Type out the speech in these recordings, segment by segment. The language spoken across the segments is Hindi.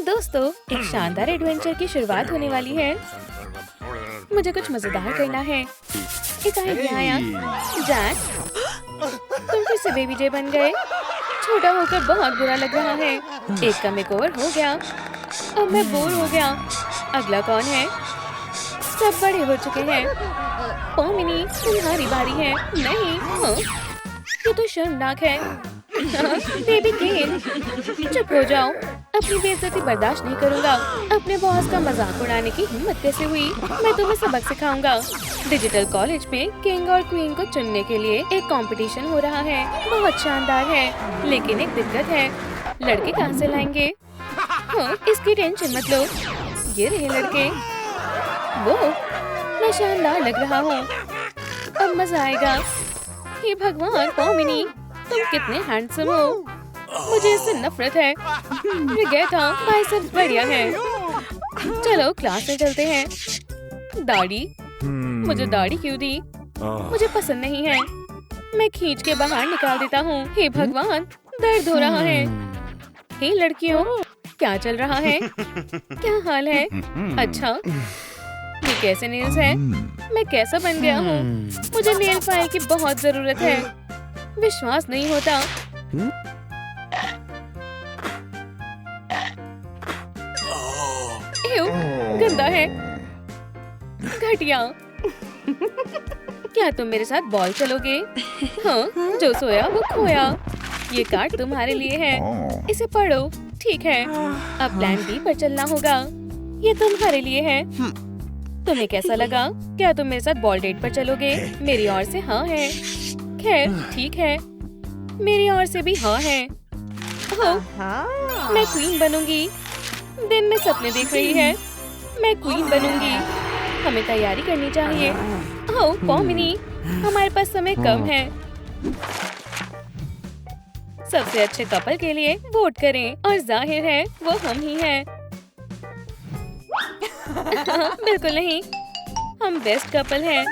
दोस्तों, एक शानदार एडवेंचर की शुरुआत होने वाली है। मुझे कुछ मजेदार करना है। एक आइडिया आया। जैक, तुम फिर से बेबी जे बन गए। छोटा होकर बहुत बुरा लग रहा है। एक का मेकओवर हो गया। अब मैं बोर हो गया। अगला कौन है? सब बड़े हो चुके हैं। पॉमिनी, तुम्हारी बारी है। नहीं, हाँ, ये तो शर्मनाक है। बेबी गेन, चुप हो जाओ। अपनी बेइज्जती बर्दाश्त नहीं करूंगा। अपने बॉस का मजाक उड़ाने की हिम्मत कैसे हुई? मैं तुम्हें सबक सिखाऊंगा। डिजिटल कॉलेज में किंग और क्वीन को चुनने के लिए एक कंपटीशन हो रहा है। बहुत शानदार है, लेकिन एक दिक्कत है। लड़के कहाँ से लाएंगे? हाँ, इसकी टेंशन मत लो। ये रहे लड़के। वो, मैं शानदार लग रहा हूँ। अब मजा आएगा। हे भगवान, पॉमिनी, तुम कितने हैंडसम हो। मुझे इससे नफरत है। रिगेटा, बाइसेप्स बढ़िया है। चलो क्लास में चलते हैं। दाढ़ी, मुझे दाढ़ी क्यों दी? मुझे पसंद नहीं है। मैं खींच के बाहर निकाल देता हूँ। हे भगवान, दर्द हो रहा है। हे लड़कियों, क्या चल रहा है? क्या हाल है? अच्छा, ये कैसे नेल्स है? मैं कैसा बन गया हूँ? मुझे नेल फाइल की बहुत जरूरत है। विश्वास नहीं होता। गंदा है, घटिया। क्या तुम मेरे साथ बॉल चलोगे? हाँ, जो सोया वो खोया। ये कार्ड तुम्हारे लिए है। इसे पढ़ो। ठीक है, अब प्लान बी पर चलना होगा। ये तुम्हारे लिए है। तुम्हें कैसा लगा? क्या तुम मेरे साथ बॉल डेट पर चलोगे? मेरी ओर से हाँ है। खैर, ठीक है, मेरी ओर से भी हाँ है। ओह, मैं क्वीन बनूंगी। दिन में सपने देख रही है। मैं क्वीन बनूंगी। हमें तैयारी करनी चाहिए। ओह पॉमिनी, हमारे पास समय कम है। सबसे अच्छे कपल के लिए वोट करें और जाहिर है वो हम ही हैं। बिल्कुल नहीं, हम बेस्ट कपल हैं।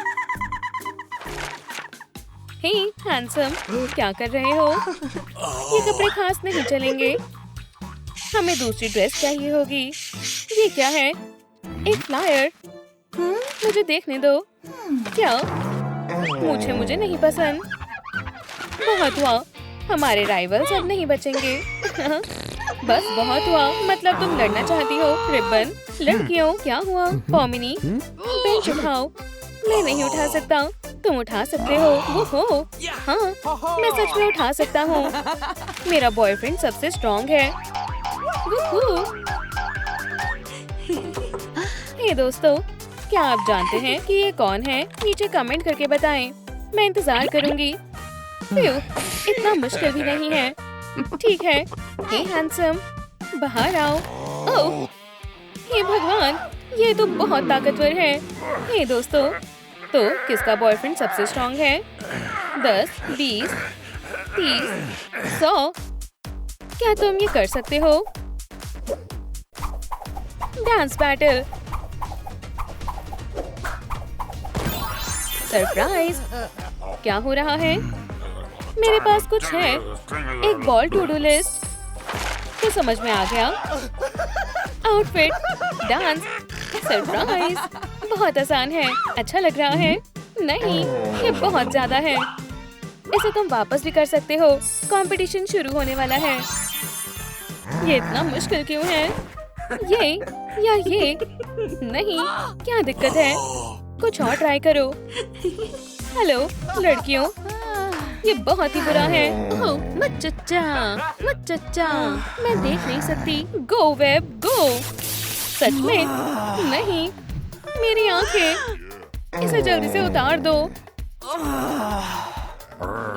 हे हैंडसम, क्या कर रहे हो? ये कपड़े खास नहीं चलेंगे। हमें दूसरी ड्रेस चाहिए होगी। ये क्या है? एक फ्लायर। मुझे देखने दो। क्या? मुझे नहीं पसंद। बहुत हुआ, हमारे राइवल्स अब नहीं बचेंगे। बस बहुत हुआ। मतलब तुम लड़ना चाहती हो? रिबन, लड़कियों, क्या हुआ? पॉमिनी, बेंच उठाओ। मैं नहीं उठा सकता। तुम उठा सकते हो। वो हो, हाँ, मैं सच में उठा सकता हूँ। मेरा बॉयफ्रेंड सबसे स्ट्रॉन्ग है। हे दोस्तों, क्या आप जानते हैं कि ये कौन है? नीचे कमेंट करके बताएं। मैं इंतजार करूंगी। इतना मुश्किल भी नहीं है। ठीक है। हे हैंडसम, बाहर आओ। ओह, हे भगवान, ये तो बहुत ताकतवर है। हे दोस्तों, तो किसका बॉयफ्रेंड सबसे स्ट्रॉन्ग है? 10, 20, 30, 100। क्या तुम ये कर सकते हो? Dance battle. सरप्राइज, क्या हो रहा है? मेरे पास कुछ है। एक बॉल टू डू लिस्ट। तो समझ में आ गया। Outfit, dance, surprise. बहुत आसान है। अच्छा लग रहा है? नहीं, ये बहुत ज्यादा है। इसे तुम वापस भी कर सकते हो। कंपटीशन शुरू होने वाला है। ये इतना मुश्किल क्यों है? ये या ये? नहीं, क्या दिक्कत है? कुछ और ट्राई करो। हेलो लड़कियों, ये बहुत ही बुरा है। ओह, मत चच्चा, मैं देख नहीं सकती। गो वेब गो। सच में? नहीं, मेरी आंखें। इसे जल्दी से उतार दो।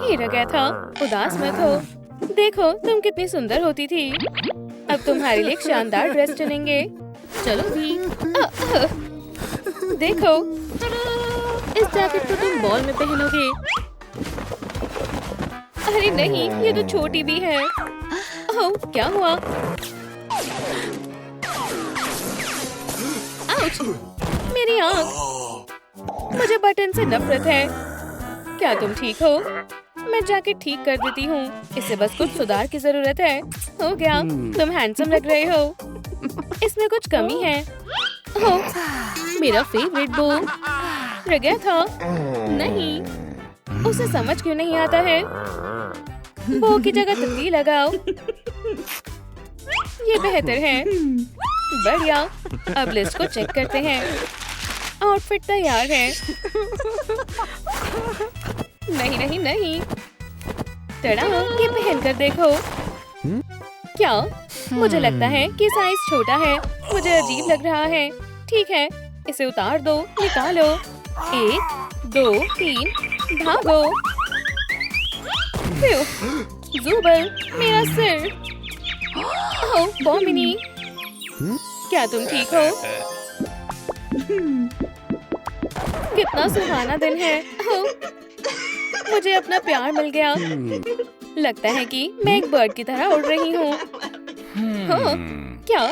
ये रह गया था। उदास मत हो। देखो तुम कितनी सुंदर होती थी। अब तुम्हारे लिए एक शानदार ड्रेस चुनेंगे। चलो भी। देखो, इस जैकेट को तुम बॉल में पहनोगे। अरे नहीं, ये तो छोटी भी है। ओह, क्या हुआ? आउच, मेरी आंख। मुझे बटन से नफरत है। क्या तुम ठीक हो? मैं जैकेट ठीक कर देती हूँ। इसे बस कुछ सुधार की जरूरत है। हो गया, तुम हैंडसम लग रहे हो। इसमें कुछ कमी है। ओह, मेरा फेवरेट बो रह गया था। नहीं, उसे समझ क्यों नहीं आता है? बो की जगह तितली लगाओ, ये बेहतर है। बढ़िया, अब लिस्ट को चेक करते हैं। आउटफिट तैयार है। नहीं नहीं नहीं, टड़ा, ये पहन कर देखो। क्या? मुझे लगता है कि साइज छोटा है। मुझे अजीब लग रहा है। ठीक है, इसे उतार दो, निकालो। 1 2 3, भागो। ज़ुबल, मेरा सिर। ओह, बॉमिनी, क्या तुम ठीक हो? कितना सुहाना दिन है। ओह, मुझे अपना प्यार मिल गया। लगता है कि मैं एक बर्ड की तरह उड़ रही हूँ। हाँ, क्या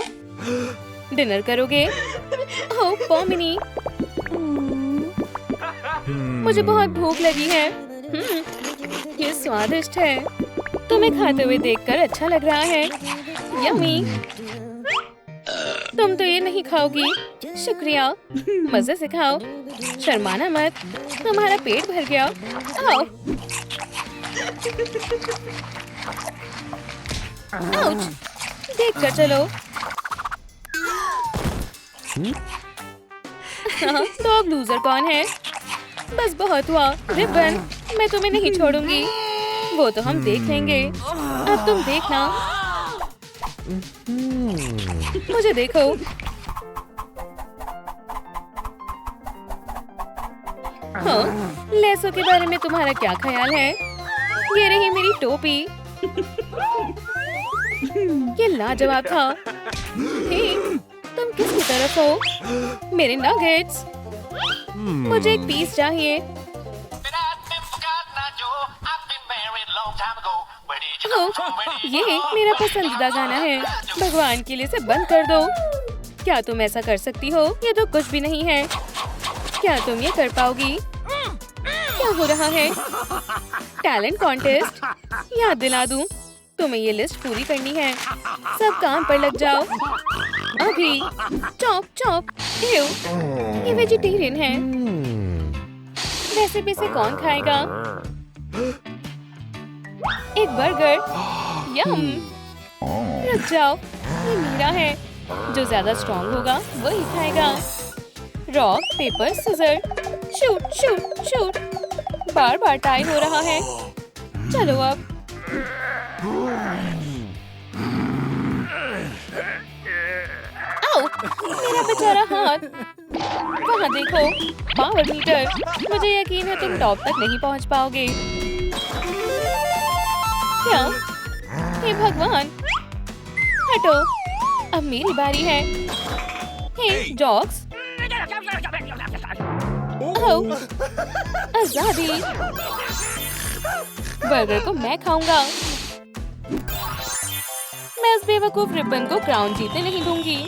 डिनर करोगे? ओह, बॉमिनी, मुझे बहुत भूख लगी है। ये स्वादिष्ट है। तुम्हें खाते हुए देखकर अच्छा लग रहा है। यम्मी। तुम तो ये नहीं खाओगी। शुक्रिया, मजे से खाओ, शर्माना मत। हमारा पेट भर गया। आओ। आउच, देख कर चलो। हाँ, तो अब लूजर कौन है? बस बहुत हुआ। रिबन, मैं तुम्हें नहीं छोड़ूंगी। वो तो हम देख लेंगे। अब तुम देखना। मुझे देखो। हाँ, लेसों के बारे में तुम्हारा क्या ख्याल है? ये रही मेरी टोपी। ये लाजवाब था। हे, तुम किसकी तरफ हो? मेरे नगेट्स। मुझे एक पीस चाहिए। ये मेरा पसंदीदा गाना है। भगवान के लिए इसे बंद कर दो। क्या तुम ऐसा कर सकती हो? ये तो कुछ भी नहीं है। क्या तुम ये कर पाओगी? क्या हो रहा है? Talent contest? याद दिला दूं, तुम्हें ये लिस्ट पूरी करनी है। सब काम पर लग जाओ अभी। Chop chop. ये वेजिटेरियन है। वैसे भी इसे कौन खाएगा? एक बर्गर। यम। रुक जाओ, ये मेरा है। जो ज्यादा स्ट्रॉन्ग होगा वही खाएगा। Rock paper scissor. Shoot shoot shoot. बार बार टाई हो रहा है। चलो अब। आओ, मेरा बेचारा हाथ। वहाँ देखो, पावर मीटर। मुझे यकीन है तुम टॉप तक नहीं पहुँच पाओगे। क्या? हे भगवान, हटो, अब मेरी बारी है। हे जॉक्स, ओह, आजादी। बर्गर को मैं खाऊंगा। मैं इस बेवकूफ रिबन को क्राउन जीतने नहीं दूंगी।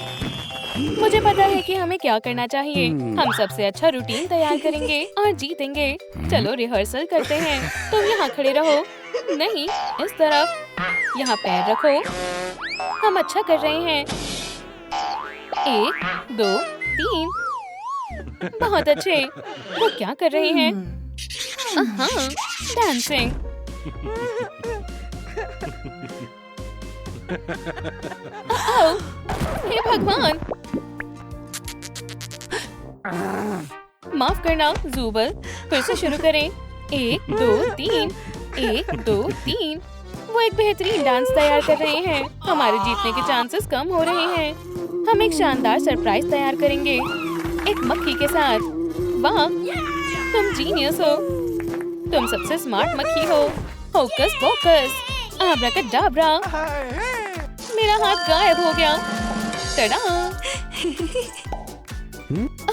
मुझे पता है कि हमें क्या करना चाहिए। हम सबसे अच्छा रूटीन तैयार करेंगे और जीतेंगे। चलो रिहर्सल करते हैं। तुम यहाँ खड़े रहो। नहीं, इस तरफ। यहाँ पैर रखो। हम अच्छा कर रहे हैं। 1 2 3। बहुत अच्छे। वो क्या कर रहे हैं? हाँ, डांसिंग। ओह, हे भगवान। माफ करना ज़ुबल, फिर से शुरू करें। 1 2 3। 1 2 3। वो एक बेहतरीन डांस तैयार कर रहे हैं। हमारे जीतने के चांसेस कम हो रहे हैं। हम एक शानदार सरप्राइज तैयार करेंगे, एक मक्खी के साथ। वाह, तुम जीनियस हो। तुम सबसे स्मार्ट मक्खी हो। Hocus pocus, abracadabra. मेरा हाथ गायब हो गया। टडा।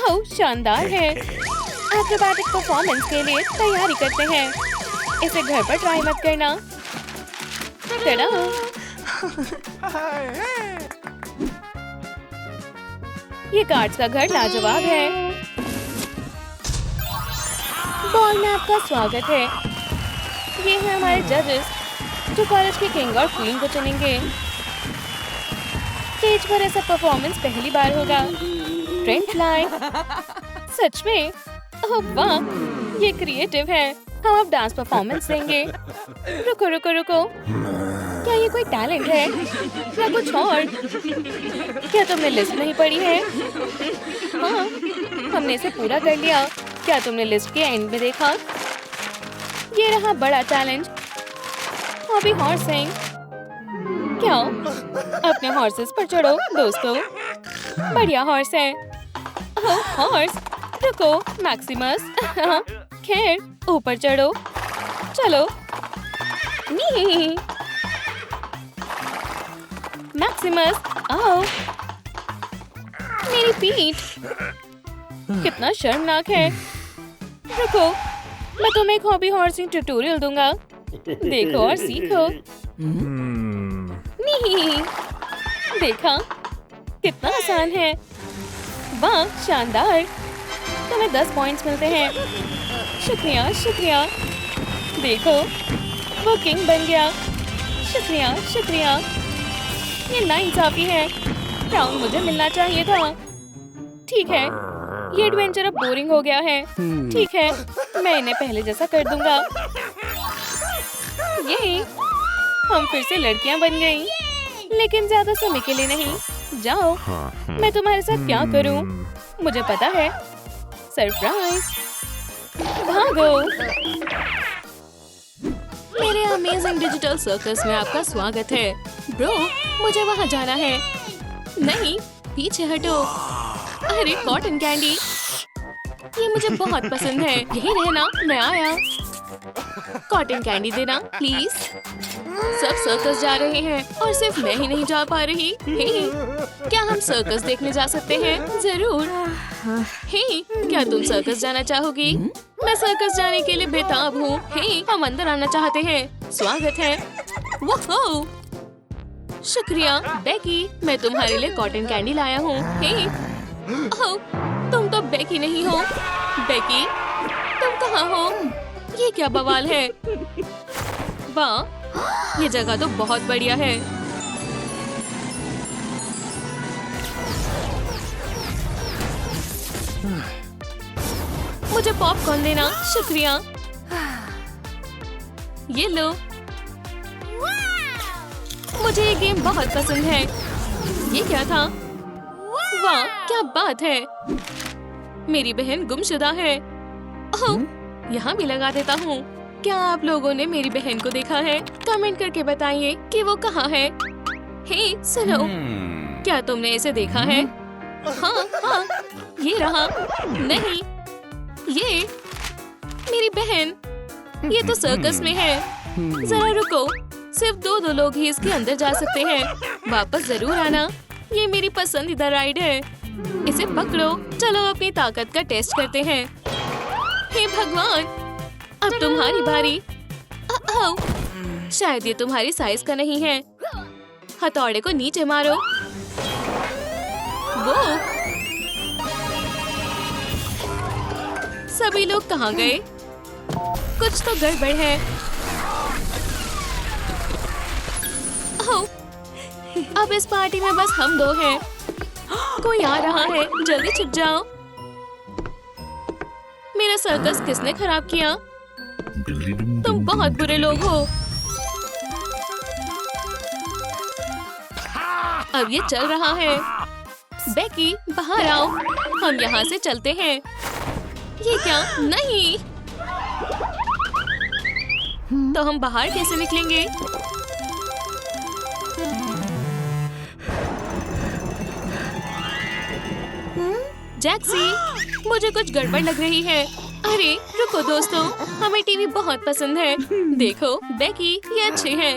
ओह, शानदार है। एक्रोबैटिक परफॉर्मेंस के लिए तैयारी करते हैं। इसे घर पर ट्राई मत करना। टडा। ये कार्ड्स का घर लाजवाब है। बॉल में आपका स्वागत है। ये हैं हमारे जजेस जो कॉलेज के किंग और क्वीन को चुनेंगे। स्टेज पर ऐसा परफॉर्मेंस पहली बार होगा। फ्रेंच फ्लाई, सच में? ओह वाह, ये क्रिएटिव है। हम अब डांस परफॉर्मेंस देंगे। रुको रुको रुको, क्या ये कोई टैलेंट है या कुछ और? क्या तुमने लिस्ट नहीं पढ़ी है? हाँ, हमने इसे पूरा कर लिया। क्या तुमने लिस्ट के एंड में देखा? ये रहा बड़ा चैलेंज, हॉबी हॉर्सिंग। क्या? अपने हॉर्सेस पर चढ़ो दोस्तों। बढ़िया हॉर्स है। ओह हॉर्स, रुको मैक्सिमस। खैर, ऊपर चढ़ो। चलो। नी मैक्सिमस, आओ। मेरी पीठ कितना शर्मनाक है। रुको, मैं तुम्हें एक हॉबी हॉर्सिंग ट्यूटोरियल दूंगा। देखो और सीखो। नहीं, देखा कितना आसान है। वाह, शानदार। तुम्हें 10 पॉइंट्स मिलते हैं। शुक्रिया शुक्रिया। देखो, वो किंग बन गया। शुक्रिया शुक्रिया। ये नाइंसाफी है। क्राउन मुझे मिलना चाहिए था। ठीक है, ये एडवेंचर अब बोरिंग हो गया है। ठीक है, मैं इन्हें पहले जैसा कर दूंगा। ये हम फिर से लड़कियां बन गई, लेकिन ज्यादा समय के लिए नहीं। जाओ, मैं तुम्हारे साथ क्या करूं? मुझे पता है। सरप्राइज। भागो। मेरे अमेजिंग डिजिटल सर्कस में आपका स्वागत है। ब्रो, मुझे वहाँ जाना है। नहीं, पीछे हटो। अरे कॉटन कैंडी, ये मुझे बहुत पसंद है। यही रहना, मैं आया। कॉटन कैंडी देना प्लीज। सब सर्कस जा रहे हैं और सिर्फ मैं ही नहीं जा पा रही। हे, क्या हम सर्कस देखने जा सकते हैं? जरूर। हे, क्या तुम सर्कस जाना चाहोगी? मैं सर्कस जाने के लिए बेताब हूँ। हे, हम अंदर आना चाहते हैं। स्वागत है। वाह, शुक्रिया बेकी, मैं तुम्हारे लिए कॉटन कैंडी लाया हूँ। हे, ओह, तुम तो बेकी नहीं हो। बेकी, तुम कहाँ हो? ये क्या बवाल है? वाह, ये जगह तो बहुत बढ़िया है। मुझे पॉपकॉर्न देना। शुक्रिया। ये लो। मुझे ये गेम बहुत पसंद है। ये क्या था? वाह, क्या बात है। मेरी बहन गुमशुदा है। ओह, यहाँ भी लगा देता हूँ। क्या आप लोगों ने मेरी बहन को देखा है? कमेंट करके बताइए कि वो कहाँ है। हे, सुनो, क्या तुमने इसे देखा है? हाँ हाँ, ये रहा। नहीं, ये मेरी बहन। ये तो सर्कस में है। जरा रुको, सिर्फ दो लोग ही इसके अंदर जा सकते हैं। वापस जरूर आना। ये मेरी पसंदीदा राइड है। इसे पकड़ो। चलो अपनी ताकत का टेस्ट करते हैं। हे भगवान, अब तुम्हारी बारी। शायद ये तुम्हारी साइज का नहीं है। हथौड़े को नीचे मारो। वो सभी लोग कहाँ गए? कुछ तो गड़बड़ है। ओह, अब इस पार्टी में बस हम दो हैं। कोई आ रहा है, जल्दी छिप जाओ। मेरा सर्कस किसने खराब किया? तुम बहुत बुरे लोग हो। अब ये चल रहा है। बेकी, बाहर आओ। हम यहाँ से चलते हैं। ये क्या? नहीं, तो हम बाहर कैसे निकलेंगे? जैक्सी, मुझे कुछ गड़बड़ लग रही है। अरे रुको दोस्तों, हमें टीवी बहुत पसंद है। देखो बेकी, ये अच्छे हैं।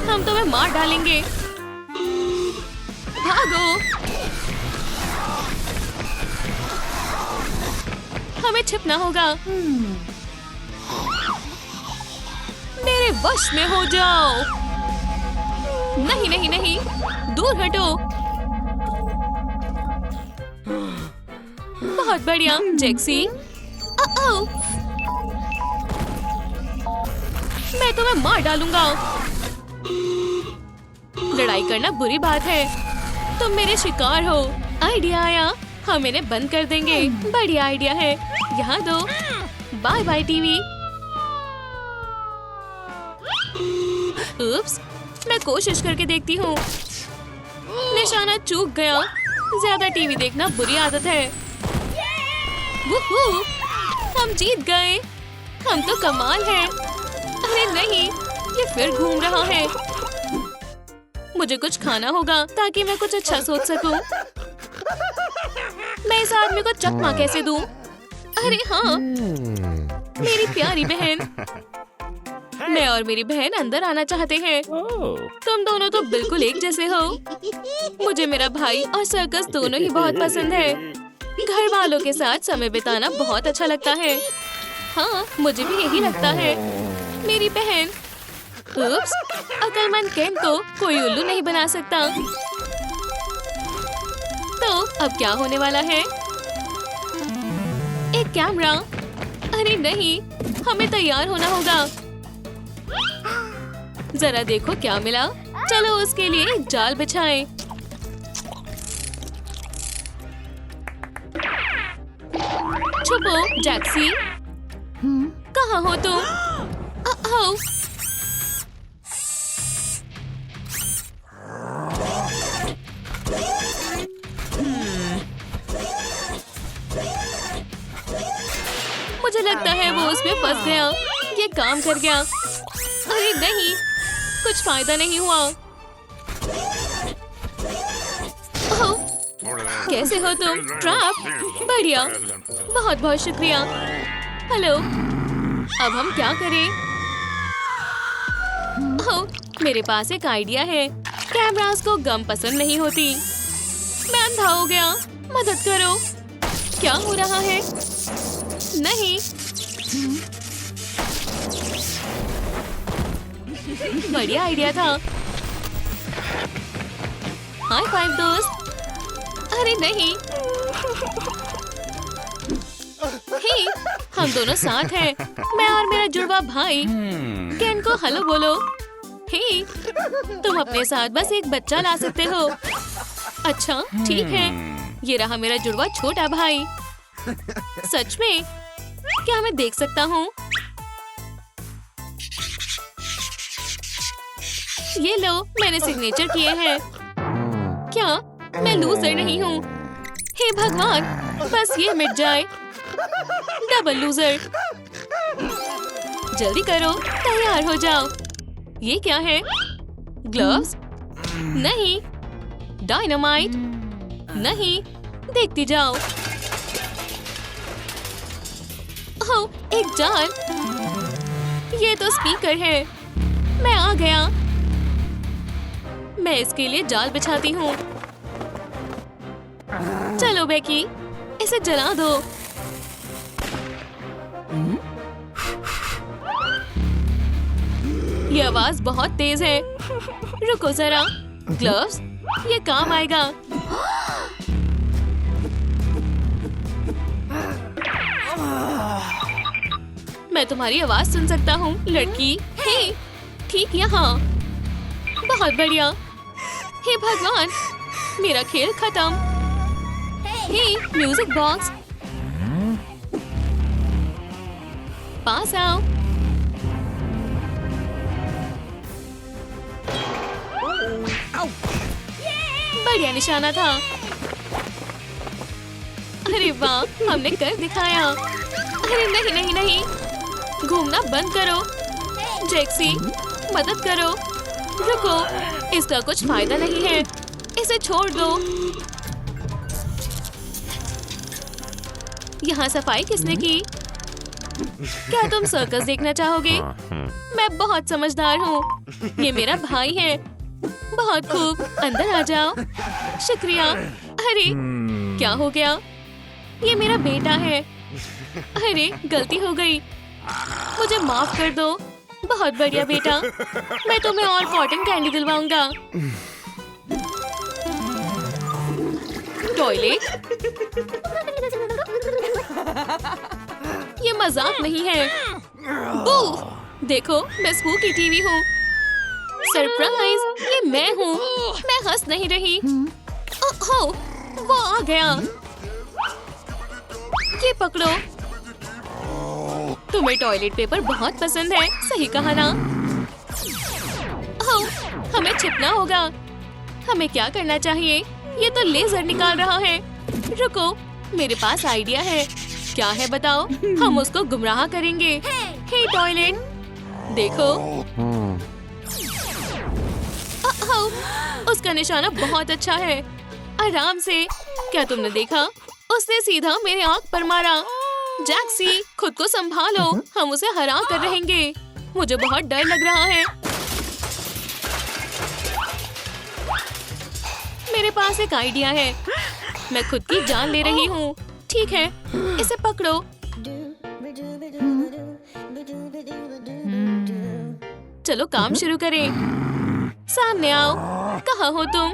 हम तुम्हें मार डालेंगे। भागो। हमें छिपना होगा। मेरे वश में हो जाओ। नहीं नहीं नहीं, दूर हटो। बहुत बढ़िया जैक्सी। मैं तुम्हें मार डालूंगा। लड़ाई करना बुरी बात है। तुम मेरे शिकार हो। आइडिया आया, हम इन्हें बंद कर देंगे। बढ़िया आइडिया है। यहाँ दो। Bye bye TV. उप्स, मैं कोशिश करके देखती हूँ। निशाना चूक गया। ज्यादा टीवी देखना बुरी आदत है। वूहू, हम जीत गए। हम तो कमाल हैं। अरे नहीं, ये फिर घूम रहा है। मुझे कुछ खाना होगा ताकि मैं कुछ अच्छा सोच सकूं। मैं इस आदमी को चकमा कैसे दूं? अरे हाँ, मेरी प्यारी बहन। मैं और मेरी बहन अंदर आना चाहते हैं। तुम दोनों तो बिल्कुल एक जैसे हो। मुझे मेरा भाई और सर्कस दोनों ही बहुत पसंद है। घर वालों के साथ समय बिताना बहुत अच्छा लगता है। हाँ, मुझे भी यही लगता है। मेरी बहन। उप्स, अक्लमंद केन को कोई उल्लू नहीं बना सकता। तो अब क्या होने वाला है? एक कैमरा। अरे नहीं, हमें तैयार होना होगा। जरा देखो क्या मिला। चलो उसके लिए एक जाल बिछाएं। छुपो जैक्सी। कहाँ हो तुम? ओह, मुझे लगता है वो उसमें फंस गया। ये काम कर गया। अरे नहीं, कुछ फायदा नहीं हुआ। ओह, कैसे हो तुम? ट्रैप। बढ़िया, बहुत बहुत शुक्रिया। हेलो, अब हम क्या करें? ओह, मेरे पास एक आइडिया है। कैमरास को गम पसंद नहीं होती। मैं अंधा हो गया। मदद करो। क्या हो रहा है? नहीं। बढ़िया आइडिया था। हाई फाइव दोस्त। अरे नहीं। हे, हम दोनों साथ हैं। मैं और मेरा जुड़वा भाई। केन को हेलो बोलो। हे, तुम अपने साथ बस एक बच्चा ला सकते हो। अच्छा, ठीक है। ये रहा मेरा जुड़वा छोटा भाई। सच में? क्या मैं देख सकता हूँ? ये लो, मैंने सिग्नेचर किए हैं। क्या मैं लूजर नहीं हूँ? हे भगवान, बस ये मिट जाए। Double loser. जल्दी करो, तैयार हो जाओ। ये क्या है? ग्लव्स? नहीं। डायनामाइट? नहीं। देखती जाओ। ओह, एक जाल। ये तो स्पीकर है। मैं आ गया। मैं इसके लिए जाल बिछाती हूँ। चलो बेकी, इसे जला दो। ये आवाज बहुत तेज है। रुको जरा। ग्लव्स, ये काम आएगा। मैं तुम्हारी आवाज सुन सकता हूँ, लड़की। हे, ठीक यहाँ। बहुत बढ़िया। हे भगवान, मेरा खेल खत्म। हे, म्यूजिक बॉक्स, पास आओ। बढ़िया निशाना था। अरे वाह, हमने कर दिखाया। अरे नहीं नहीं नहीं, घूमना बंद करो। जैक्सी, मदद करो। रुको, इसका कुछ फायदा नहीं है। इसे छोड़ दो। यहाँ सफाई किसने की? क्या तुम सर्कस देखना चाहोगे? मैं बहुत समझदार हूँ। ये मेरा भाई है। बहुत खूब, अंदर आ जाओ। शुक्रिया। अरे क्या हो गया? ये मेरा बेटा है। अरे गलती हो गई, मुझे माफ कर दो। बहुत बढ़िया बेटा, मैं तुम्हें और कॉटन कैंडी दिलवाऊंगा। टॉयलेट? ये मजाक नहीं है। देखो, मैं स्पूकी टीवी हूँ। सरप्राइज, ये मैं हूँ। मैं हंस नहीं रही। हो, वो आ गया। ये पकड़ो। तुम्हें टॉयलेट पेपर बहुत पसंद है, सही कहा ना? हो, हमें छिपना होगा। हमें क्या करना चाहिए? ये तो लेजर निकाल रहा है। रुको, मेरे पास आइडिया है। क्या है बताओ? हम उसको गुमराह करेंगे। हे टॉयलेट, देखो। उसका निशाना बहुत अच्छा है। आराम से। क्या तुमने देखा? उसने सीधा मेरे आंख पर मारा। जैक्सी, खुद को संभालो, हम उसे हरा कर रहेंगे। मुझे बहुत डर लग रहा है। मेरे पास एक आइडिया है। मैं खुद की जान ले रही हूँ। ठीक है, इसे पकड़ो। चलो काम शुरू करें। सामने आओ। कहाँ हो तुम?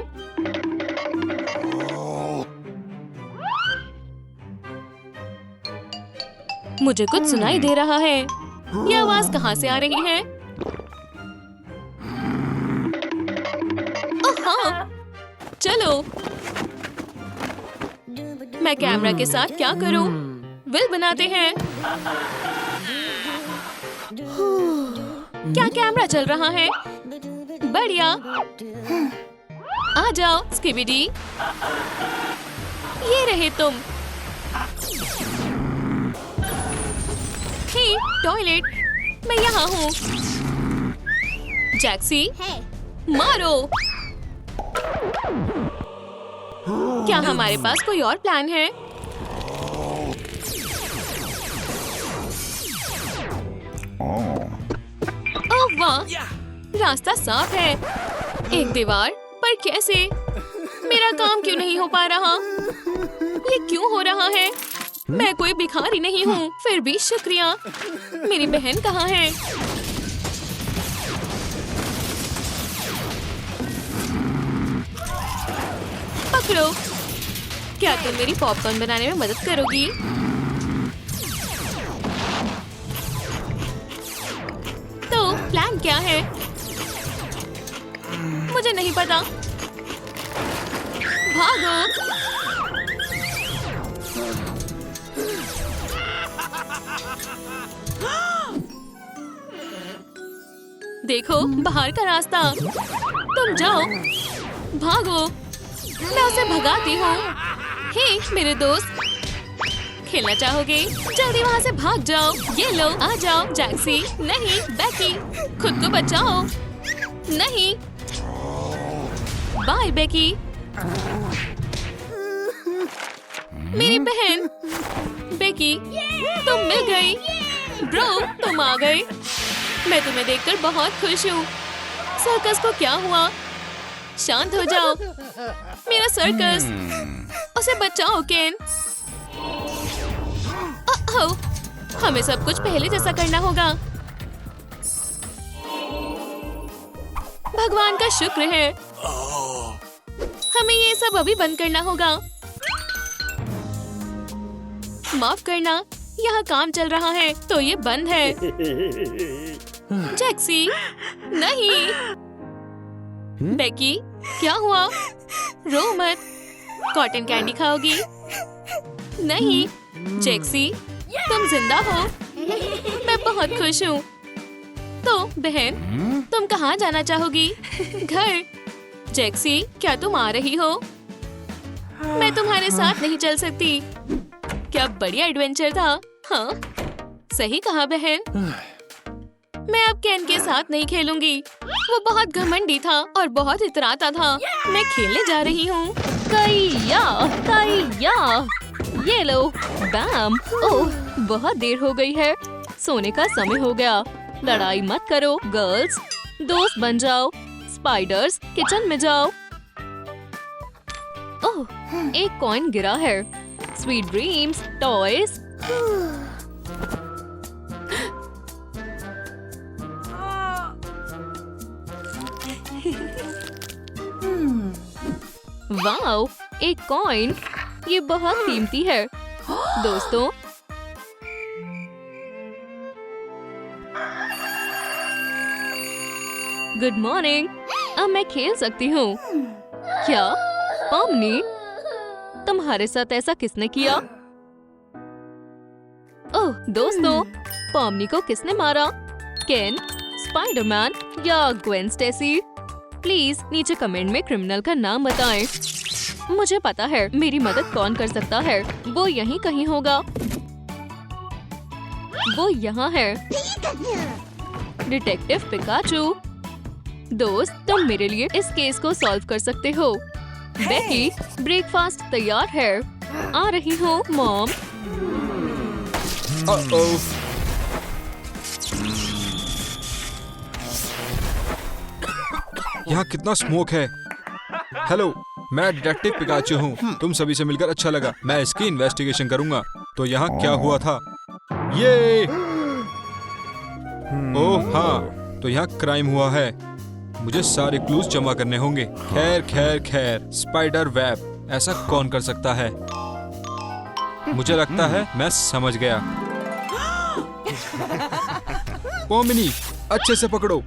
मुझे कुछ सुनाई दे रहा है। ये आवाज कहाँ से आ रही है? हाँ, चलो। मैं कैमरा के साथ क्या करूं? विल बनाते हैं। क्या कैमरा चल रहा है? बढ़िया। आ जाओ स्किबिडी। ये रहे तुम। हे टॉयलेट, मैं यहाँ हूँ। जैक्सी, मारो। क्या हमारे पास कोई और प्लान है? ओह वाह, रास्ता साफ है। एक दीवार पर कैसे? मेरा काम क्यों नहीं हो पा रहा? ये क्यों हो रहा है? मैं कोई भिखारी नहीं हूँ, फिर भी शुक्रिया। मेरी बहन कहाँ है? पकड़ो। क्या तुम मेरी पॉपकॉर्न बनाने में मदद करोगी? तो प्लान क्या है? मुझे नहीं पता। भागो। देखो, बाहर का रास्ता। तुम जाओ, भागो। मैं उसे भगाती हूँ। हे मेरे दोस्त, खेलना चाहोगे? जल्दी वहाँ से भाग जाओ। ये लो, आ जाओ। जैक्सी, नहीं। बेकी, खुद को बचाओ। नहीं। बाय बेकी। मेरी बहन बेकी, तुम मिल गई। ब्रो, तुम आ गए। मैं तुम्हें देखकर बहुत खुश हूँ। सर्कस को क्या हुआ? शांत हो जाओ। मेरा सर्कस, उसे बचाओ केन। हमें सब कुछ पहले जैसा करना होगा। भगवान का शुक्र है। हमें ये सब अभी बंद करना होगा। माफ करना, यहाँ काम चल रहा है तो ये बंद है। जैक्सी, नहीं। बेकी, क्या हुआ? रो मत। कॉटन कैंडी खाओगी? नहीं। जैक्सी, तुम जिंदा हो। मैं बहुत खुश हूँ। तो बहन, तुम कहाँ जाना चाहोगी? घर। जैक्सी, क्या तुम आ रही हो? मैं तुम्हारे साथ नहीं चल सकती। क्या बढ़िया एडवेंचर था। हाँ, सही कहा बहन। मैं अब केन के साथ नहीं खेलूंगी। वो बहुत घमंडी था और बहुत इतराता था। मैं खेलने जा रही हूँ। कईया। ये लो, बैम। ओह, बहुत देर हो गई है। सोने का समय हो गया। लड़ाई मत करो गर्ल्स, दोस्त बन जाओ। स्पाइडर्स, किचन में जाओ। ओह, एक कॉइन गिरा है। Sweet dreams, toys. वाओ, एक कॉइन। ये बहुत कीमती है। दोस्तों, गुड मॉर्निंग। अब मैं खेल सकती हूँ क्या? पॉमनी, तुम्हारे साथ ऐसा किसने किया? ओह दोस्तों, पॉमनी को किसने मारा? केन, स्पाइडरमैन या ग्वेन स्टेसी? प्लीज नीचे कमेंट में क्रिमिनल का नाम बताएं। मुझे पता है मेरी मदद कौन कर सकता है। वो यहीं कहीं होगा। वो यहाँ है। Detective Pikachu. दोस्त, तुम मेरे लिए इस केस को सॉल्व कर सकते हो। बेकी, ब्रेकफास्ट तैयार है। आ रही हूँ मॉम। यहाँ कितना स्मोक है। हेलो, मैं डिटेक्टिव पिकाचू हूँ। तुम सभी से मिलकर अच्छा लगा। मैं इसकी इन्वेस्टिगेशन करूंगा। तो यहाँ क्या हुआ था? ये ओह हाँ, तो यहाँ क्राइम हुआ है। मुझे सारे क्लूज जमा करने होंगे। खैर खैर खैर, स्पाइडर वेब ऐसा कौन कर सकता है? मुझे लगता है मैं समझ गया। पॉमिनी, अच्छे से पकड़ो।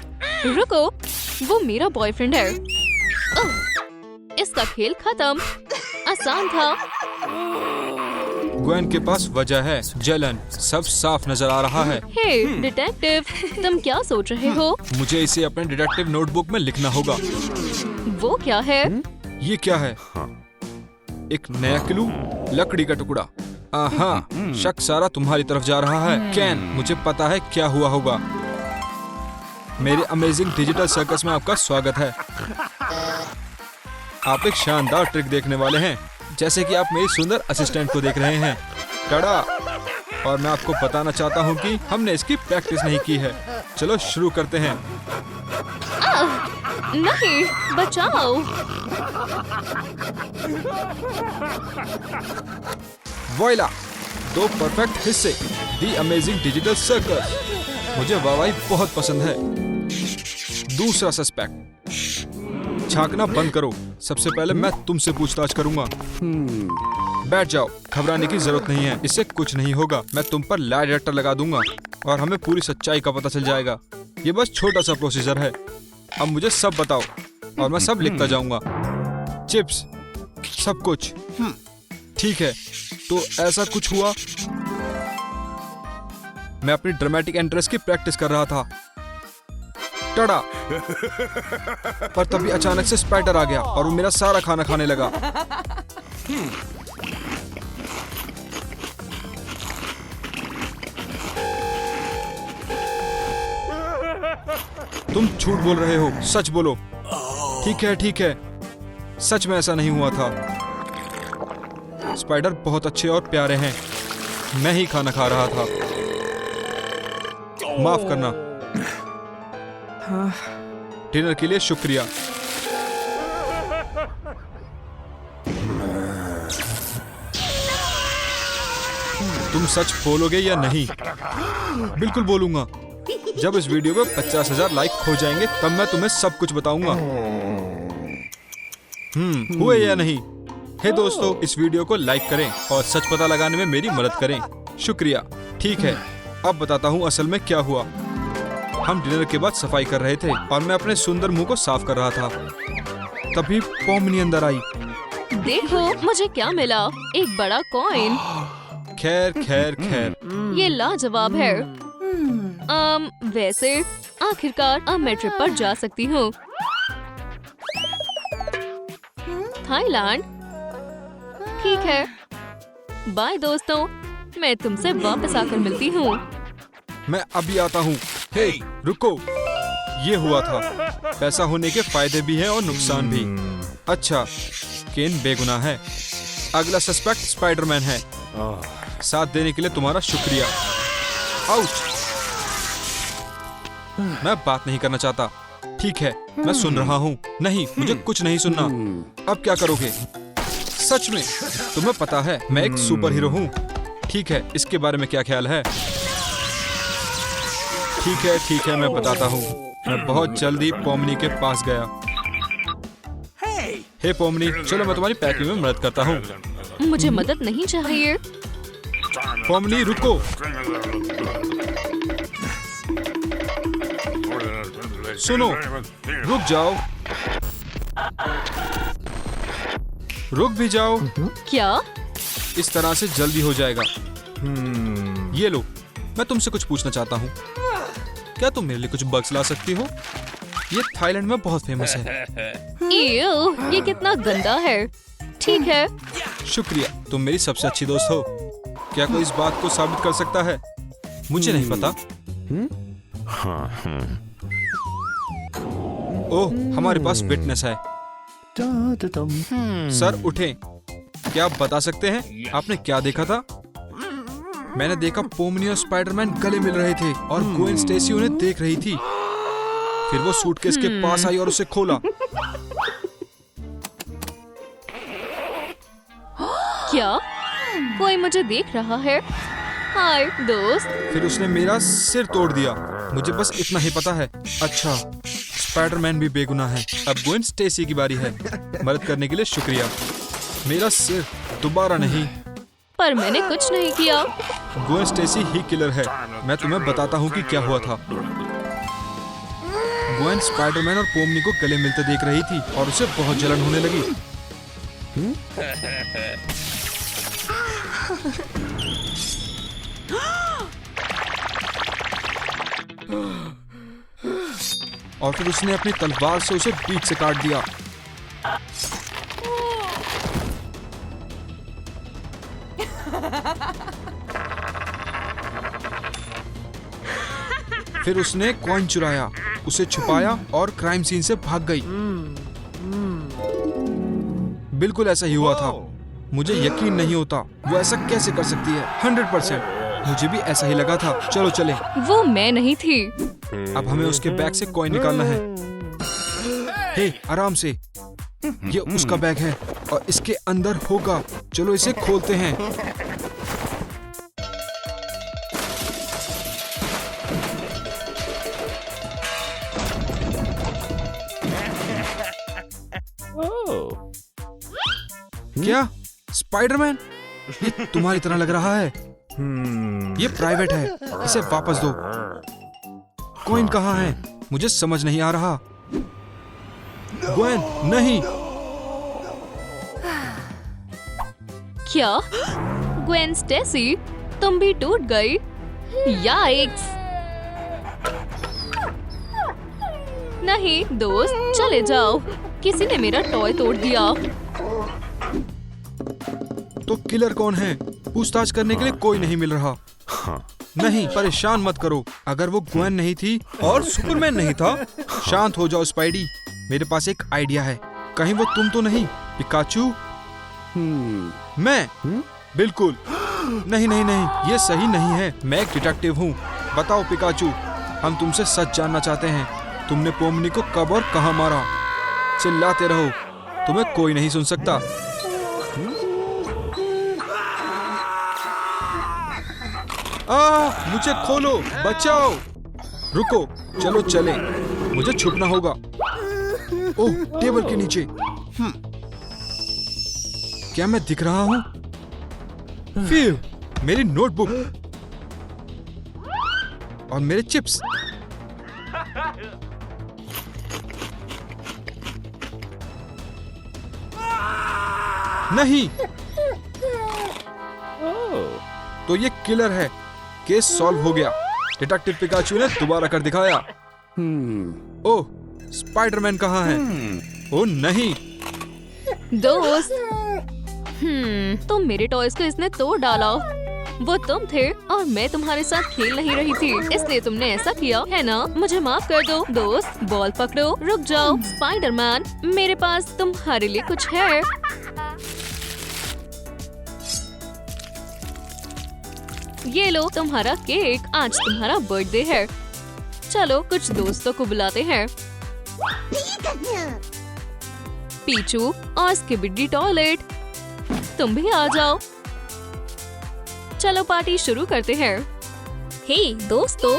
रुको, वो मेरा बॉयफ्रेंड है। ओह, इसका खेल खत्म। आसान था। ग्वेन के पास वजह है, जलन। सब साफ नजर आ रहा है। हे डिटेक्टिव, तुम क्या सोच रहे हो? मुझे इसे अपने डिटेक्टिव नोटबुक में लिखना होगा। वो क्या है? ये क्या है? एक नया क्लू, लकड़ी का टुकड़ा। आहा, शक सारा तुम्हारी तरफ जा रहा है। केन, मुझे पता है क्या हुआ होगा। मेरे अमेजिंग डिजिटल सर्कस में आपका स्वागत है। आप एक शानदार ट्रिक देखने वाले हैं, जैसे कि आप मेरी सुंदर असिस्टेंट को देख रहे हैं। टड़ा! और मैं आपको बताना चाहता हूँ कि हमने इसकी प्रैक्टिस नहीं की है। चलो शुरू करते हैं। नहीं, बचाओ। वॉइला, 2 परफेक्ट हिस्से। दी अमेजिंग डिजिटल सर्कस। मुझे वाहवाही बहुत पसंद है। दूसरा सस्पेक्ट। झांकना बंद करो। सबसे पहले मैं तुमसे पूछताछ करूंगा। बैठ जाओ, घबराने की जरूरत नहीं है। इससे कुछ नहीं होगा। मैं तुम पर लाई डिटेक्टर लगा दूंगा और हमें पूरी सच्चाई का पता चल जाएगा। ये बस छोटा सा प्रोसीजर है। अब मुझे सब बताओ और मैं सब लिखता जाऊंगा। चिप्स, सब कुछ ठीक है। तो ऐसा कुछ हुआ। मैं अपनी ड्रामेटिक एंट्रेंस की प्रैक्टिस कर रहा था। टड़ा! पर तभी अचानक से स्पाइडर आ गया और वो मेरा सारा खाना खाने लगा। तुम झूठ बोल रहे हो, सच बोलो। ठीक है, सच में ऐसा नहीं हुआ था। स्पाइडर बहुत अच्छे और प्यारे हैं। मैं ही खाना खा रहा था। माफ करना। डिनर के लिए शुक्रिया। तुम सच बोलोगे या नहीं? बिल्कुल बोलूंगा। जब इस वीडियो पे 50,000 लाइक हो जाएंगे तब मैं तुम्हें सब कुछ बताऊंगा। हुए या नहीं? हे दोस्तों, इस वीडियो को लाइक करें और सच पता लगाने में मेरी मदद करें। शुक्रिया। ठीक है, अब बताता हूँ असल में क्या हुआ। हम डिनर के बाद सफाई कर रहे थे और मैं अपने सुंदर मुंह को साफ कर रहा था। तभी पॉमनी अंदर आई। देखो मुझे क्या मिला, एक बड़ा कॉइन। खैर ये लाजवाब है। वैसे आखिरकार अब मैं ट्रिप पर जा सकती हूँ। थाईलैंड। ठीक है, बाय दोस्तों, मैं तुमसे वापस आकर मिलती हूँ। मैं अभी आता हूँ। हे, रुको। ये हुआ था। पैसा होने के फायदे भी हैं और नुकसान भी। अच्छा, केन बेगुनाह है। अगला सस्पेक्ट स्पाइडरमैन है। साथ देने के लिए तुम्हारा शुक्रिया। आउच! मैं बात नहीं करना चाहता। ठीक है, मैं सुन रहा हूँ। नहीं, मुझे कुछ नहीं सुनना। अब क्या करोगे? सच में? तुम्हें पता है मैं एक सुपर हीरो हूँ। ठीक है, इसके बारे में क्या ख्याल है? ठीक है, मैं बताता हूँ। मैं बहुत जल्दी पॉमनी के पास गया। हे पॉमनी, चलो मैं तुम्हारी पैकिंग में मदद करता हूँ। मुझे मदद नहीं चाहिए। पॉमनी रुको। सुनो, रुक जाओ। रुक भी जाओ, क्या? इस तरह से जल्दी हो जाएगा। ये लो, मैं तुमसे कुछ पूछना चाहता हूँ। क्या तुम मेरे लिए कुछ बग्स ला सकती हो? ये थाईलैंड में बहुत फेमस है। Ew, ये कितना गंदा है। ठीक है। शुक्रिया, तुम मेरी सबसे अच्छी दोस्त हो। क्या कोई इस बात को साबित कर सकता है? मुझे नहीं पता। ओह, हमारे पास विटनेस है। सर उठें। क्या आप बता सकते हैं आपने क्या देखा था? मैंने देखा पोमनी और स्पाइडरमैन गले मिल रहे थे और ग्वेन स्टेसी उन्हें देख रही थी। फिर वो सूटकेस के पास आई और उसे खोला। क्या कोई मुझे देख रहा है? हाय दोस्त। फिर उसने मेरा सिर तोड़ दिया। मुझे बस इतना ही पता है। अच्छा, स्पाइडरमैन भी बेगुनाह है। अब ग्वेन स्टेसी की बारी है। मदद करने के लिए शुक्रिया। मेरा सिर दोबारा नहीं। पर मैंने कुछ नहीं किया। ग्वेन स्टेसी ही किलर है। मैं तुम्हें बताता हूँ कि क्या हुआ था। ग्वेन स्पाइडरमैन और पोमनी को गले मिलते देख रही थी और उसे बहुत जलन होने लगी। और फिर उसने अपनी तलवार से उसे बीच से काट दिया। फिर उसने कॉइन चुराया, उसे छुपाया और क्राइम सीन से भाग गई। बिल्कुल ऐसा ही हुआ था। मुझे यकीन नहीं होता वो ऐसा कैसे कर सकती है। 100%। मुझे भी ऐसा ही लगा था। चलो चले। वो मैं नहीं थी। अब हमें उसके बैग से कॉइन निकालना है। हे, आराम से। ये उसका बैग है और इसके अंदर होगा। चलो इसे खोलते हैं। क्या स्पाइडरमैन? ये तुम्हारी तरह लग रहा है। ये प्राइवेट है, इसे वापस दो। कॉइन कहाँ है? मुझे समझ नहीं आ रहा। ग्वेन, नहीं। क्या ग्वेन स्टेसी तुम भी टूट गई? याइक्स। नहीं दोस्त, चले जाओ। किसी ने मेरा टॉय तोड़ दिया। तो किलर कौन है? पूछताछ करने के लिए कोई नहीं मिल रहा। नहीं, परेशान मत करो। अगर वो ग्वेन नहीं थी और सुपरमैन नहीं था। शांत हो जाओ स्पाइडी। मेरे पास एक आइडिया है। कहीं वो तुम तो नहीं पिकाचू? मैं? बिल्कुल नहीं नहीं नहीं, ये सही नहीं है। मैं एक डिटेक्टिव हूँ। बताओ पिकाचू, हम तुमसे सच जानना चाहते हैं। तुमने पोमनी को कब और कहाँ मारा? चिल्लाते रहो, तुम्हें कोई नहीं सुन सकता। मुझे खोलो, बचाओ। रुको, चलो चले। मुझे छुपना होगा। ओह, टेबल के नीचे। क्या मैं दिख रहा हूँ? फिर मेरी नोटबुक और मेरे चिप्स। नहीं, तो ये किलर है। केस सॉल्व हो गया। डिटेक्टिव पिकाचू ने दोबारा कर दिखाया। ओह, स्पाइडरमैन कहाँ है? ओह नहीं। दोस्त, तुम मेरे टॉयज को इसने तोड़ डाला। वो तुम थे और मैं तुम्हारे साथ खेल नहीं रही थी, इसलिए तुमने ऐसा किया है ना? मुझे माफ कर दो। दोस्त, बॉल पकड़ो। रुक जाओ स्पाइडरमैन, मेरे पास तुम्हारे लिए कुछ है। ये लो तुम्हारा केक। आज तुम्हारा बर्थडे है। चलो कुछ दोस्तों को बुलाते हैं। पीचू और स्किबिडी टॉयलेट, तुम भी आ जाओ। चलो पार्टी शुरू करते हैं। हे दोस्तों,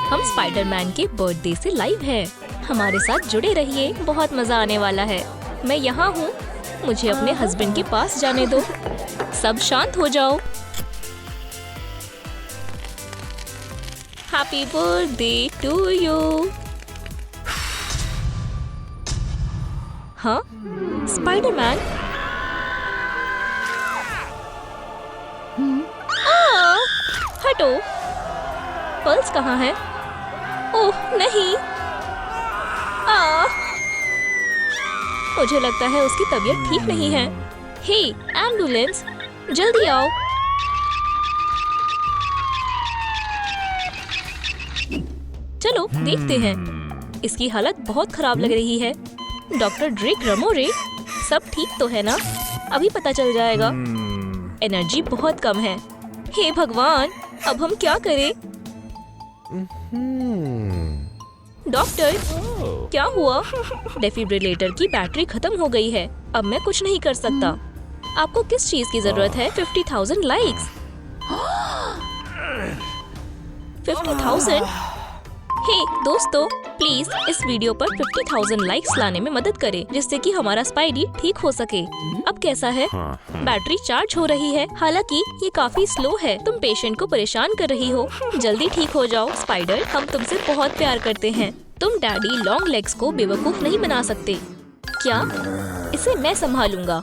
हम स्पाइडरमैन के बर्थडे से लाइव हैं। हमारे साथ जुड़े रहिए, बहुत मजा आने वाला है। मैं यहाँ हूँ, मुझे अपने हस्बैंड के पास जाने दो। सब शांत हो जाओ। Happy birthday to you. हाँ, स्पाइडरमैन, हटो। पल्स कहाँ है? ओह नहीं। मुझे लगता है उसकी तबीयत ठीक नहीं है। हे एम्बुलेंस, जल्दी आओ। चलो देखते हैं। इसकी हालत बहुत खराब लग रही है। डॉक्टर ड्रेक रमोरे, सब ठीक तो है ना? अभी पता चल जाएगा। एनर्जी बहुत कम है। हे भगवान, अब हम क्या करें? डॉक्टर, क्या हुआ? डेफिब्रिलेटर की बैटरी खत्म हो गई है। अब मैं कुछ नहीं कर सकता। आपको किस चीज की जरूरत है? 50,000 लाइक्स। 50,000? हे दोस्तों, प्लीज इस वीडियो पर 50,000 लाइक्स लाने में मदद करें, जिससे कि हमारा स्पाइडी ठीक हो सके। अब कैसा है? बैटरी चार्ज हो रही है, हालांकि ये काफी स्लो है। तुम पेशेंट को परेशान कर रही हो। जल्दी ठीक हो जाओ स्पाइडर, हम तुमसे बहुत प्यार करते हैं। तुम डैडी लॉन्ग लेग्स को बेवकूफ नहीं बना सकते। क्या? इसे मैं संभालूंगा।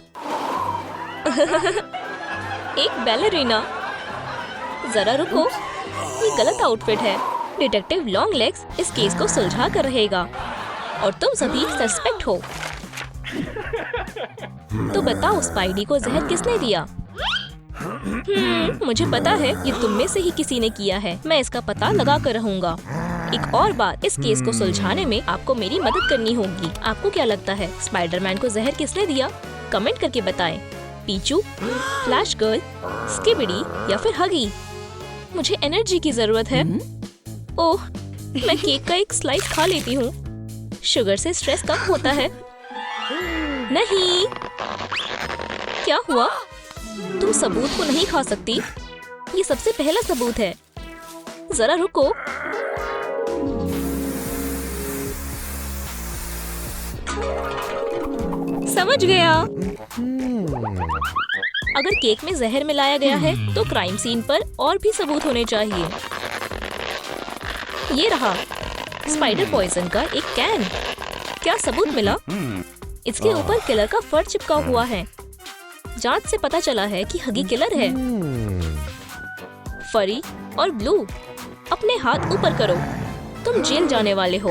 एक बैलरीना। जरा रुको, ये गलत आउटफिट है। डिटेक्टिव लॉन्ग लेग्स इस केस को सुलझा कर रहेगा और तुम सभी सस्पेक्ट हो। तो बताओ स्पाइडी को जहर किसने दिया? मुझे पता है ये तुम में से ही किसी ने किया है। मैं इसका पता लगा कर रहूंगा। एक और बात, इस केस को सुलझाने में आपको मेरी मदद करनी होगी। आपको क्या लगता है स्पाइडरमैन को जहर किसने दिया? कमेंट करके बताएं। पीचू, फ्लैश गर्ल, स्किबिडी या फिर हगी? मुझे एनर्जी की जरूरत है। ओह, मैं केक का एक स्लाइस खा लेती हूँ। शुगर से स्ट्रेस कम होता है। नहीं, क्या हुआ? तुम सबूत को नहीं खा सकती। ये सबसे पहला सबूत है। जरा रुको। समझ गया। अगर केक में जहर मिलाया गया है तो क्राइम सीन पर और भी सबूत होने चाहिए। ये रहा स्पाइडर पॉइजन का एक कैन। क्या सबूत मिला? इसके ऊपर किलर का फर चिपका हुआ है। जांच से पता चला है कि हगी किलर है। फरी और ब्लू, अपने हाथ ऊपर करो। तुम जेल जाने वाले हो।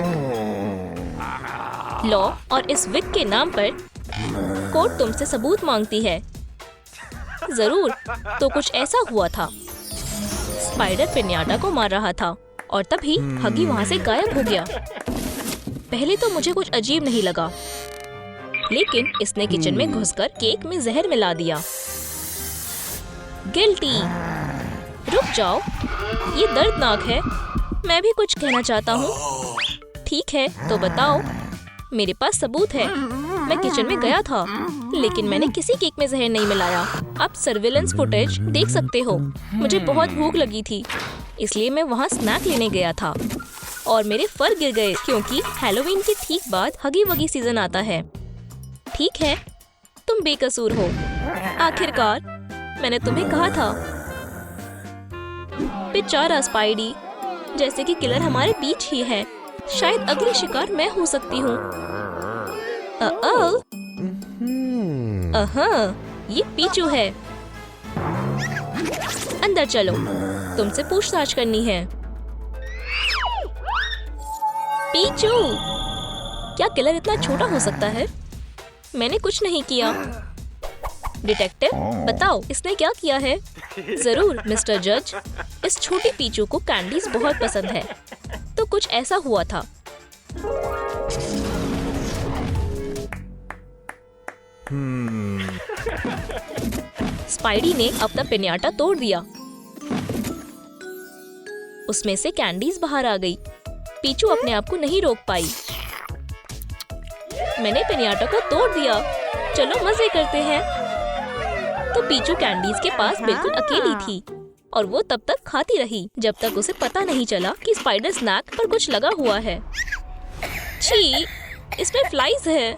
लॉ और इस विक के नाम पर कोर्ट तुमसे सबूत मांगती है। जरूर, तो कुछ ऐसा हुआ था। स्पाइडर पिन्याटा को मार रहा था और तभी हगी वहाँ से गायब हो गया। पहले तो मुझे कुछ अजीब नहीं लगा, लेकिन इसने किचन में घुसकर केक में जहर मिला दिया। गिल्टी। रुक जाओ, ये दर्दनाक है। मैं भी कुछ कहना चाहता हूँ। ठीक है, तो बताओ। मेरे पास सबूत है। मैं किचन में गया था, लेकिन मैंने किसी केक में जहर नहीं मिलाया। आप सर्विलेंस फुटेज देख सकते हो। मुझे बहुत भूख लगी थी, इसलिए मैं वहाँ स्नैक लेने गया था और मेरे फर गिर गए, क्योंकि हैलोवीन के ठीक बाद हगी वगी सीजन आता है। ठीक है, तुम बेकसूर हो। आखिरकार मैंने तुम्हें कहा था। बेचारा स्पाइडी, जैसे कि किलर हमारे बीच ही है। शायद अगली शिकार मैं हो सकती हूँ। ये पीचू है। अंदर चलो, तुमसे पूछताछ करनी है। पीचू, क्या किलर इतना छोटा हो सकता है? मैंने कुछ नहीं किया। डिटेक्टिव, बताओ इसने क्या किया है? जरूर मिस्टर जज, इस छोटे पीचू को कैंडीज बहुत पसंद है, तो कुछ ऐसा हुआ था। स्पाइडी ने अपना पिन्याटा तोड़ दिया। उसमें से कैंडीज बाहर आ गई। पीचू अपने आप को नहीं रोक पाई। मैंने पिन्याटा को तोड़ दिया। चलो मजे करते हैं। तो पीचू कैंडीज के पास बिल्कुल अकेली थी और वो तब तक खाती रही जब तक उसे पता नहीं चला कि स्पाइडर स्नैक पर कुछ लगा हुआ है। छी, इसमें फ्लाइज है।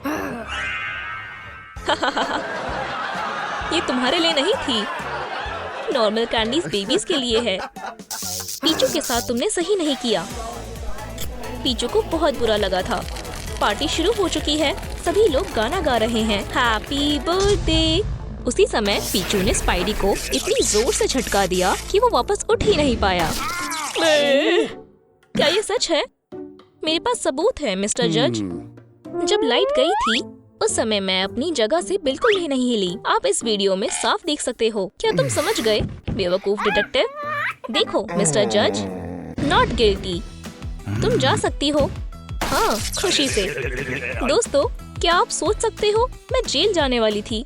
ये तुम्हारे लिए नहीं थी। नॉर्मल कैंडीज बेबीज के लिए है। पीचू के साथ तुमने सही नहीं किया। पीचू को बहुत बुरा लगा था। पार्टी शुरू हो चुकी है। सभी लोग गाना गा रहे हैं। हैप्पी बर्थडे उसी समय पीचू ने स्पाइडी को इतनी जोर से झटका दिया कि वो वापस उठ ही नहीं पाया। क्या ये सच है? मेरे पास सबूत है मिस्टर जज। जब लाइट गई थी उस समय मैं अपनी जगह से बिल्कुल भी नहीं हिली। आप इस वीडियो में साफ देख सकते हो। क्या तुम समझ गए बेवकूफ डिटेक्टिव? देखो मिस्टर जज, नॉट गिल्टी। तुम जा सकती हो। हाँ, खुशी से। दोस्तों, क्या आप सोच सकते हो मैं जेल जाने वाली थी